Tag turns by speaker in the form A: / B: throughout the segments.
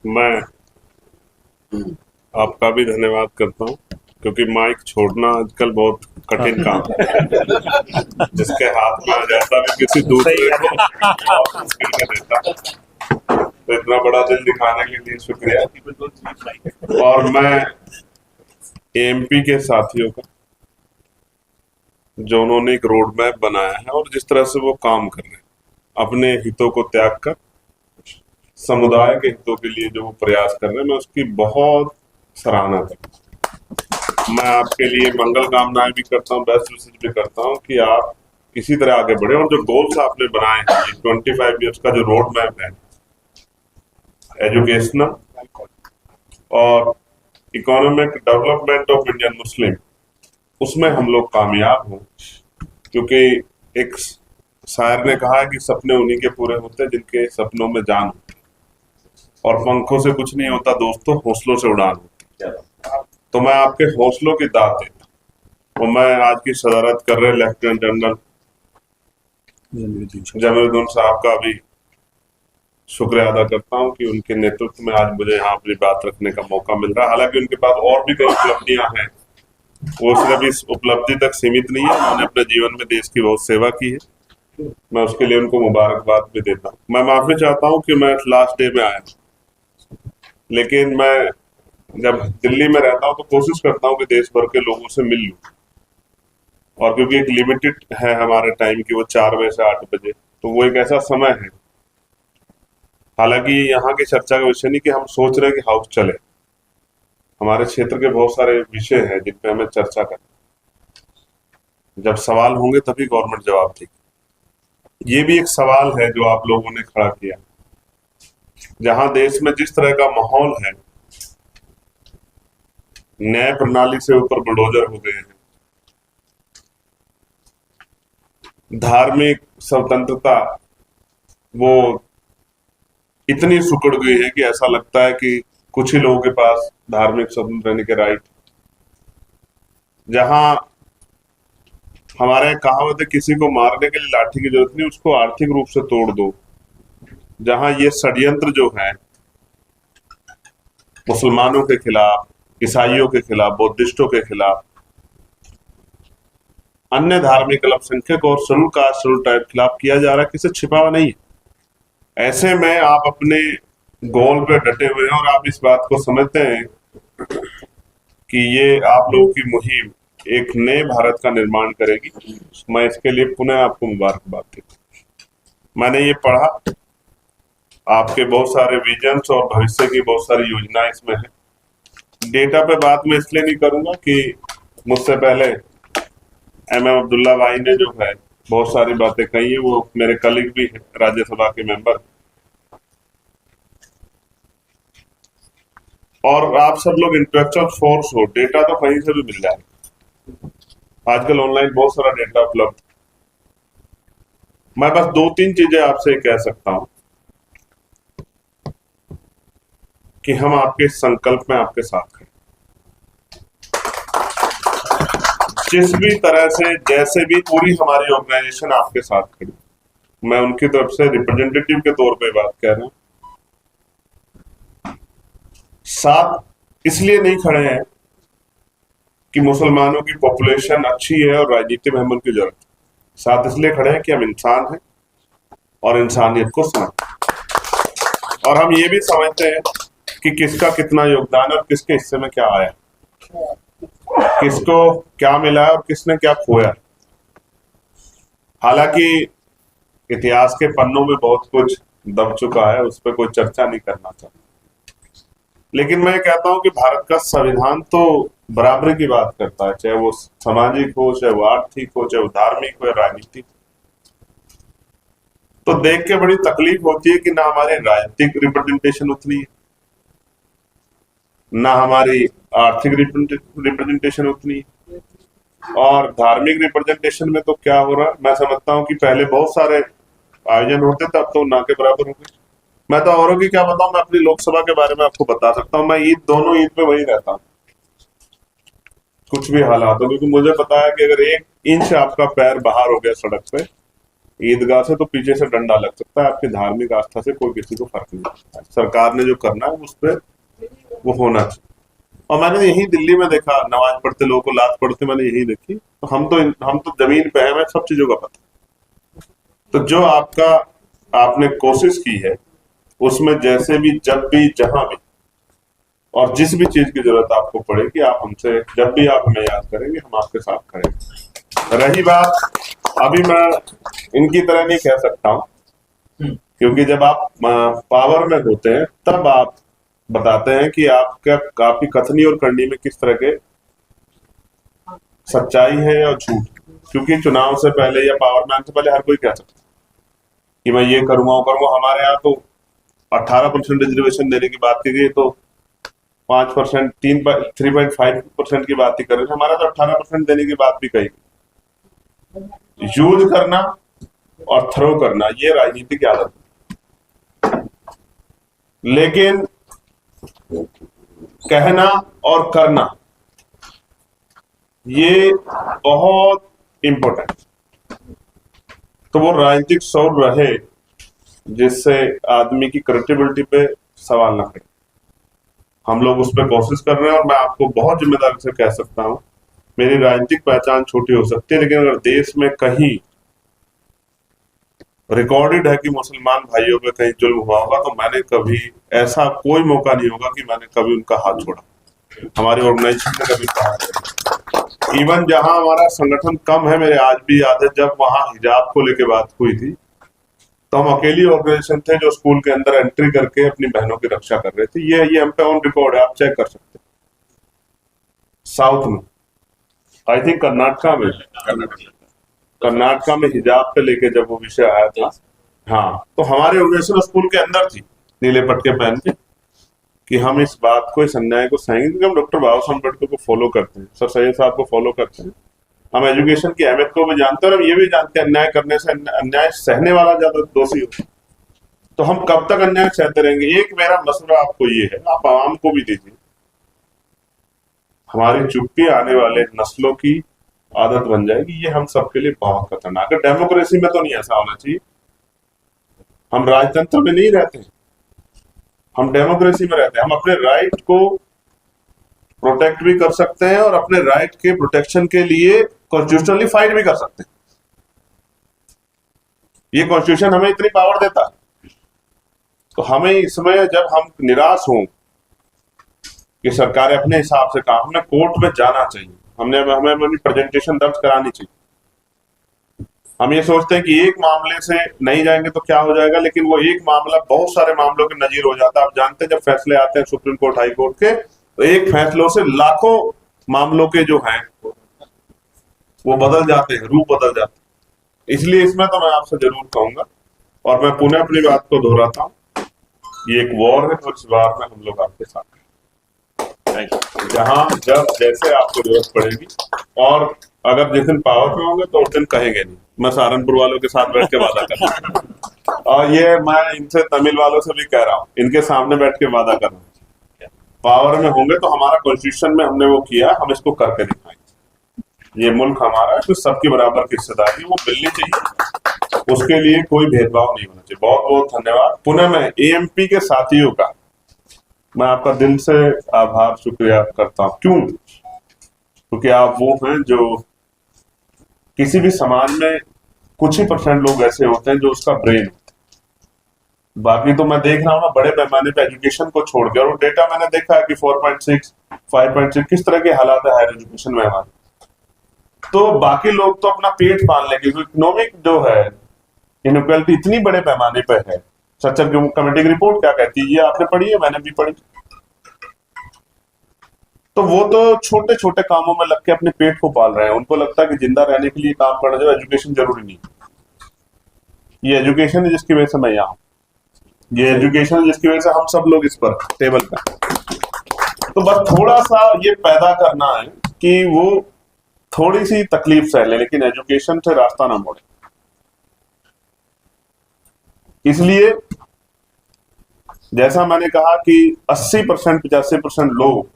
A: मैं आपका भी धन्यवाद करता हूँ, क्योंकि माइक छोड़ना आजकल बहुत कठिन काम है। जिसके हाथ में आ जाता भी किसी दूसरे को बहुत मुश्किल में देता। तो इतना बड़ा दिल दिखाने के लिए शुक्रिया। और मैं एमपी के साथियों का, जो उन्होंने एक रोड मैप बनाया है और जिस तरह से वो काम कर रहे हैं अपने हितों को त्याग कर समुदाय के हितों के लिए जो वो प्रयास कर रहे हैं, मैं उसकी बहुत सराहना करता हूँ। मैं आपके लिए मंगल कामनाएं भी करता हूँ, बेस्ट विशेष भी करता हूँ कि आप इसी तरह आगे बढ़े और जो गोल्स आपने बनाए हैं, ये 25 ईयर्स का जो रोड मैप है, एजुकेशनल और economic development of Indian Muslim, उसमें हम लोग कामयाब हों। क्योंकि एक शायर ने कहा है कि सपने उन्हीं के पूरे होते हैं जिनके सपनों में जान होती है, और पंखों से कुछ नहीं होता दोस्तों, हौसलों से उड़ान होती है। तो मैं आपके हौसलों की दाद देता हूं। और मैं आज की सदारत कर रहे लेफ्टिनेंट जनरल जमीरुद्दीन साहब का भी शुक्रिया अदा करता हूं कि उनके नेतृत्व में आज मुझे यहाँ अपनी बात रखने का मौका मिल रहा है। हालांकि उनके पास और भी कई उपलब्धियां हैं, वो सिर्फ इस उपलब्धि तक सीमित नहीं है, उन्होंने अपने जीवन में देश की बहुत सेवा की है। मैं उसके लिए उनको मुबारकबाद भी देता हूँ। मैं माफी चाहता हूँ कि मैं लास्ट डे में आया, लेकिन मैं जब दिल्ली में रहता हूँ तो कोशिश करता हूँ कि देश भर के लोगों से मिल लूँ, और क्योंकि एक लिमिटेड है हमारे टाइम की, वो 4 बजे से 8 बजे, तो वो एक ऐसा समय है। हालांकि यहाँ की चर्चा का विषय नहीं कि हम सोच रहे हैं कि हाउस चले, हमारे क्षेत्र के बहुत सारे विषय हैं जिन पे हमें चर्चा करनी। जब सवाल होंगे तभी गवर्नमेंट जवाब देगी। ये भी एक सवाल है जो आप लोगों ने खड़ा किया। जहां देश में जिस तरह का माहौल है, न्याय प्रणाली से ऊपर बुलडोजर हो गए हैं, धार्मिक स्वतंत्रता वो इतनी सुकड़ गई है कि ऐसा लगता है कि कुछ ही लोगों के पास धार्मिक स्वतंत्र रहने के राइट। जहां हमारे कहावत है, किसी को मारने के लिए लाठी की जरूरत नहीं, उसको आर्थिक रूप से तोड़ दो। जहां ये षड्यंत्र जो है मुसलमानों के खिलाफ, ईसाइयों के खिलाफ, बौद्धिस्टों के खिलाफ, अन्य धार्मिक अल्पसंख्यक और शेड्यूल कास्ट शेड्यूल ट्राइब के खिलाफ किया जा रहा है, किसी छिपा हुआ नहीं है। ऐसे में आप अपने गोल पे डटे हुए हैं और आप इस बात को समझते हैं कि ये आप लोगों की मुहिम एक नए भारत का निर्माण करेगी। मैं इसके लिए पुनः आपको मुबारकबाद देता हूं। मैंने ये पढ़ा, आपके बहुत सारे विजन्स और भविष्य की बहुत सारी योजनाएं इसमें है। डेटा पे बात मैं इसलिए नहीं करूंगा कि मुझसे पहले एम अब्दुल्ला भाई ने जो है बहुत सारी बातें कही है, वो मेरे कलीग भी है, राज्यसभा के मेंबर। और आप सब लोग इंटेलेक्चुअल फोर्स हो, डेटा तो कहीं से भी मिल जाएगा, आजकल ऑनलाइन बहुत सारा डेटा उपलब्ध। मैं बस 2-3 चीजें आपसे कह सकता हूं कि हम आपके संकल्प में आपके साथ हैं। जिस भी तरह से, जैसे भी पूरी हमारी ऑर्गेनाइजेशन आपके साथ खड़ी, मैं उनकी तरफ से रिप्रेजेंटेटिव के तौर पे बात कर रहा हूं। साथ इसलिए नहीं खड़े हैं कि मुसलमानों की पॉपुलेशन अच्छी है और राजनीति में हम उनकी जरूरत है। साथ इसलिए खड़े हैं कि हम इंसान हैं और इंसानियत को समझते हैं, और हम ये भी समझते हैं कि किसका कितना योगदान है और किसके हिस्से में क्या आया, किसको क्या मिला है और किसने क्या खोया। हालांकि इतिहास के पन्नों में बहुत कुछ दब चुका है, उस पर कोई चर्चा नहीं करना चाहता, लेकिन मैं कहता हूं कि भारत का संविधान तो बराबरी की बात करता है, चाहे वो सामाजिक हो, चाहे वो आर्थिक हो, चाहे वो धार्मिक हो या राजनीतिक। तो देख के बड़ी तकलीफ होती है कि ना हमारी राजनीतिक रिप्रेजेंटेशन उतनी है, ना हमारी आर्थिक रिप्रेजेंटेशन उतनी है, और धार्मिक रिप्रेजेंटेशन में तो क्या हो रहा है, मैं समझता हूं कि पहले बहुत सारे आयोजन होते थे, अब तो ना के बराबर हो गए। मैं तो औरों की क्या बताऊं, मैं अपनी लोकसभा के बारे में आपको बता सकता हूं। मैं दोनों ईद पे वही रहता हूं, कुछ भी हालात हो, क्योंकि मुझे पता है कि अगर 1 इंच आपका पैर बाहर हो गया सड़क पे ईदगाह से तो पीछे से डंडा लग सकता है, आपकी धार्मिक आस्था से कोई किसी को फर्क नहीं पड़ता। सरकार ने जो करना है उस पर वो होना चाहिए। और मैंने यही दिल्ली में देखा, नमाज पढ़ते लोगों को लात पड़ते मैंने यही देखी। तो हम तो जमीन पे हैं, हमें सब चीजों का पता। तो जो आपने कोशिश की है उसमें जैसे भी, जब भी, जहां भी और जिस भी चीज की जरूरत आपको पड़ेगी, आप हमसे जब भी आप हमें याद करेंगे, हम आपके साथ खड़े। रही बात, अभी मैं इनकी तरह नहीं कह सकता हूं, क्योंकि जब आप पावर में होते हैं तब आप बताते हैं कि आपकी कथनी और करनी में किस तरह के सच्चाई है या झूठ। क्योंकि चुनाव से पहले या पावर में आने से पहले हर कोई कह सकता है कि मैं ये करूंगा वो करूंगा। हमारे यहाँ तो 18% रिजर्वेशन देने की बात की गई, तो 5%, 3.5% की बात ही कर रहे थे। हमारा तो 18% देने की बात भी कही। यूज करना और थ्रो करना ये राजनीतिक आदत है, लेकिन कहना और करना ये बहुत इंपॉर्टेंट। तो वो राजनीतिक शौर रहे जिससे आदमी की क्रेडिबिलिटी पे सवाल ना खड़े। हम लोग उस पर कोशिश कर रहे हैं, और मैं आपको बहुत जिम्मेदारी से कह सकता हूं, मेरी राजनीतिक पहचान छोटी हो सकती है, लेकिन अगर देश में कहीं रिकॉर्डेड है कि मुसलमान भाइयों पे कहीं जुल्म हुआ होगा, तो मैंने कभी, ऐसा कोई मौका नहीं होगा कि मैंने कभी उनका हाथ छोड़ा। हमारी ऑर्गेनाइजेशन ने कभी कहा। इवन जहां हमारा संगठन कम है, मेरे आज भी याद है जब वहां हिजाब को लेकर बात हुई थी, तो हम अकेली ऑर्गेनाइजेशन थे जो स्कूल के अंदर एंट्री करके अपनी बहनों की रक्षा कर रहे थे। ये हम पे ऑन रिकॉर्ड है, आप चेक कर सकते हैं। साउथ में, आई थिंक कर्नाटका में हिजाब पे लेके जब वो विषय आया था, हाँ, तो हमारे ऑर्गेनाइजेशन स्कूल के अंदर थी नीले पट्टे पहन के कि हम इस बात को, इस अन्याय को सहेंगे, क्योंकि हम डॉक्टर बाबा साहब अम्बेडकर को फॉलो करते हैं, सर सैयद साहब को फॉलो करते हैं। हम एजुकेशन की अहमियत को भी जानते हैं, और हम ये भी जानते हैं अन्याय करने से अन्याय सहने वाला ज्यादा दोषी हो। तो हम कब तक अन्याय सहते रहेंगे? एक मेरा मसला आपको ये है, आप आवाम को भी दीजिए, हमारी चुप्पी आने वाले नस्लों की आदत बन जाएगी। ये हम सबके लिए बहुत खतरनाक है। डेमोक्रेसी में तो नहीं ऐसा होना चाहिए। हम राजतंत्र में नहीं रहते, हम डेमोक्रेसी में रहते हैं। हम अपने राइट को प्रोटेक्ट भी कर सकते हैं और अपने राइट के प्रोटेक्शन के लिए कॉन्स्टिट्यूशनली फाइट भी कर सकते हैं। ये कॉन्स्टिट्यूशन हमें इतनी पावर देता है, तो हमें इसमें जब हम निराश हों कि सरकार अपने हिसाब से काम, हमें कोर्ट में जाना चाहिए, हमें अपनी प्रेजेंटेशन दर्ज करानी चाहिए। हम ये सोचते हैं कि एक मामले से नहीं जाएंगे तो क्या हो जाएगा, लेकिन वो एक मामला बहुत सारे मामलों के नजीर हो जाता है। आप जानते हैं जब फैसले आते हैं सुप्रीम कोर्ट, हाई कोर्ट के, तो एक फैसलों से लाखों मामलों के जो हैं वो बदल जाते हैं, रूप बदल जाते हैं। इसलिए इसमें तो मैं आपसे जरूर कहूंगा, और मैं पुनः अपनी बात को दोहराता हूँ, ये एक वॉर है और इस वार में हम लोग आपके साथ हैं। जहां जब जैसे आपको जरूरत पड़ेगी, और अगर जिस दिन पावर में होंगे तो उस दिन कहेंगे नहीं। मैं सहारनपुर वालों के साथ बैठ के वादा कर रहा हूँ, और ये मैं इनसे तमिल वालों से भी कह रहा हूँ, इनके सामने बैठ के वादा कर रहा हूँ, पावर में होंगे तो हमारा कॉन्स्टिट्यूशन में हमने वो किया, हम इसको करके दिखाएंगे। ये मुल्क हमारा है, तो सबकी बराबर की हिस्सेदारी वो मिलनी चाहिए, उसके लिए कोई भेदभाव नहीं होना चाहिए। बहुत बहुत धन्यवाद। पुनः मैं एएमपी के साथियों का मैं आपका दिल से आभार, शुक्रिया करता हूँ। क्यों? क्योंकि आप वो हैं जो किसी भी समाज में कुछ ही % लोग ऐसे होते हैं जो उसका ब्रेन होता है। बाकी तो मैं देख रहा हूँ ना, बड़े पैमाने पे एजुकेशन को छोड़ के, और डेटा मैंने देखा है कि 4.6, 5.6 किस तरह के हालात है हायर एजुकेशन में हमारे। तो बाकी लोग तो अपना पेट पाल लेंगे। इकोनॉमिक जो है इनइक्वालिटी इतनी बड़े पैमाने पे है। सच्चर कमेटी की रिपोर्ट क्या कहती है, ये आपने पढ़ी है, मैंने भी पढ़ी। तो वो तो छोटे छोटे कामों में लग के अपने पेट को पाल रहे हैं। उनको लगता है कि जिंदा रहने के लिए काम करना चाहिए, एजुकेशन जरूरी नहीं। ये एजुकेशन है जिसकी वजह से मैं यहाँ हूं, ये एजुकेशन है जिसकी वजह से हम सब लोग इस पर टेबल पर। तो बस थोड़ा सा ये पैदा करना है कि वो थोड़ी सी तकलीफ सह ले, लेकिन एजुकेशन से रास्ता ना मोड़े। इसलिए जैसा मैंने कहा कि 80%, 85% लोग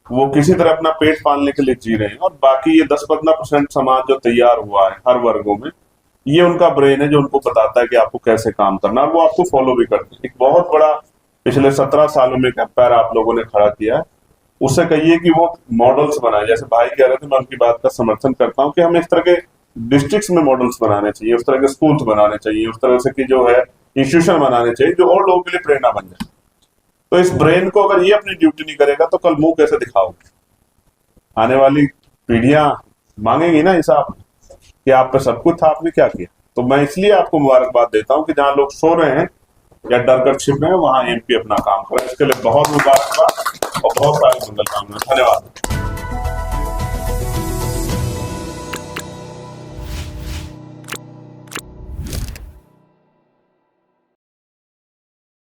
A: वो किसी तरह अपना पेट पालने के लिए जी रहे हैं, और बाकी ये 10-15% समाज जो तैयार हुआ है हर वर्गों में, ये उनका ब्रेन है जो उनको बताता है कि आपको कैसे काम करना है, और वो आपको फॉलो भी करते हैं। एक बहुत बड़ा पिछले 17 सालों में एक एम्पायर आप लोगों ने खड़ा किया है। उससे कहिए कि वो मॉडल्स बनाए, जैसे भाई कह रहे थे, मैं उनकी बात का समर्थन करता हूँ कि हमें इस तरह के डिस्ट्रिक्ट्स में मॉडल्स बनाने चाहिए, उस तरह के स्कूल्स बनाने चाहिए, उस तरह से की जो है इंस्टीट्यूशन बनाने चाहिए जो और लोगों के लिए प्रेरणा बन जाए। तो इस ब्रेन को अगर ये अपनी ड्यूटी नहीं करेगा तो कल मुंह कैसे दिखाओगे? आने वाली पीढ़ियां मांगेंगी ना हिसाब कि आप पे सब कुछ था, आपने क्या किया। तो मैं इसलिए आपको मुबारकबाद देता हूं कि जहां लोग सो रहे हैं या डर कर छिप रहे हैं, वहां एमपी अपना काम कर रहा है। इसके लिए बहुत मुबारकबाद और बहुत सारी मंगल कामनाएं। धन्यवाद।